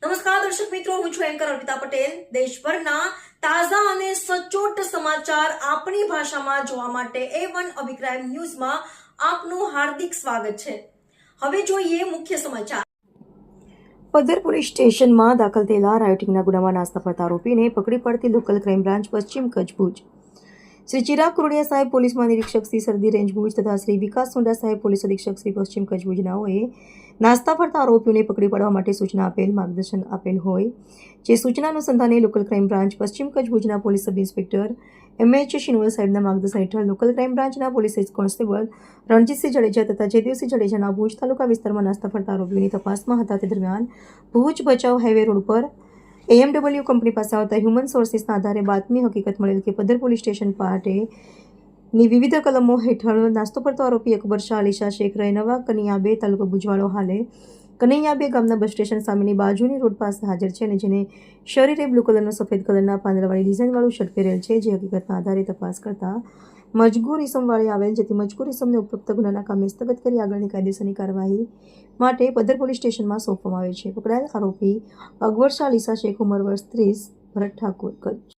નમસ્કાર દર્શક મિત્રો, હું છું એન્કર અર્પિતા પટેલ. દેશભરના તાજા અને સચોટ સમાચાર આપણી ભાષામાં જોવા માટે A1 અભિપ્રાય ન્યૂઝમાં આપનું હાર્દિક સ્વાગત છે. હવે જોઈએ મુખ્ય સમાચાર. પદ્ધર પોલીસ સ્ટેશનમાં દાખલ થયેલા રાયોટિંગના ગુનામાં નાસ્તા ફરતા આરોપીને પકડી પાડતી લોકલ ક્રાઇમ બ્રાન્ચ પશ્ચિમ કચ્છ ભુજ. શ્રી ચિરાગ કુરડિયા સાહેબ પોલીસ મહાનિરીક્ષક શ્રી સરહદી રેન્જ ભુજ તથા શ્રી વિકાસ સોંડા સાહેબ પોલીસ અધિક્ષક શ્રી પશ્ચિમ કચ્છ ભુજનાઓએ નાસ્તા ફરતા આરોપીઓને પકડી પાડવા માટે સૂચના આપેલ માર્ગદર્શન આપેલ હોય જે સૂચના અનુસંધાને લોકલ ક્રાઇમ બ્રાન્ચ પશ્ચિમ કચ્છ ભુજના પોલીસ સબ ઇન્સ્પેક્ટર MH શિનોલ સાહેબના માર્ગદર્શન હેઠળ લોકલ ક્રાઇમ બ્રાન્ચના પોલીસ કોન્સ્ટેબલ રણજીતસિંહ જડેજા તથા જયદેવસિંહ જડેજાના ભુજ તાલુકા વિસ્તારમાં નાસ્તા ફરતા આરોપીઓની તપાસમાં હતા. તે દરમિયાન ભુજ ભચાઉ હાઈવે રોડ પર AMW કંપની પાસે આવતા હ્યુમન સોર્સિસના આધારે બાતમી હકીકત મળેલ કે પદ્ધર પોલીસ સ્ટેશન પાટેની વિવિધ કલમો હેઠળ નાસ્તો ફરતો આરોપી અકબર શાહ અલીશા શેખ રહે નવા કનૈયાબે તાલુકો ભુજવાડો હાલે કનૈયાબે ગામના બસ સ્ટેશન સામેની બાજુની રોડ પાસે હાજર છે અને જેને શરીરે બ્લુ કલરનો સફેદ કલરના પાંદડાવાળી ડિઝાઇનવાળું શર્ટ પહેરેલ છે. જે હકીકતના આધારે તપાસ કરતા મજગૂર ઇસમવાળી આવેલ જેથી મજગૂર ઇસમને ઉપરોક્ત ગુનાના કામે હસ્તગત કરી આગળની કાયદેસરની કાર્યવાહી માટે પદ્ધર પોલીસ સ્ટેશનમાં સોંપવામાં આવે છે. પકડાયેલ આરોપી અકબર શાહ અલીશા શેખ ઉંમર વર્ષ 30 ભરત ઠાકોર કચ્છ.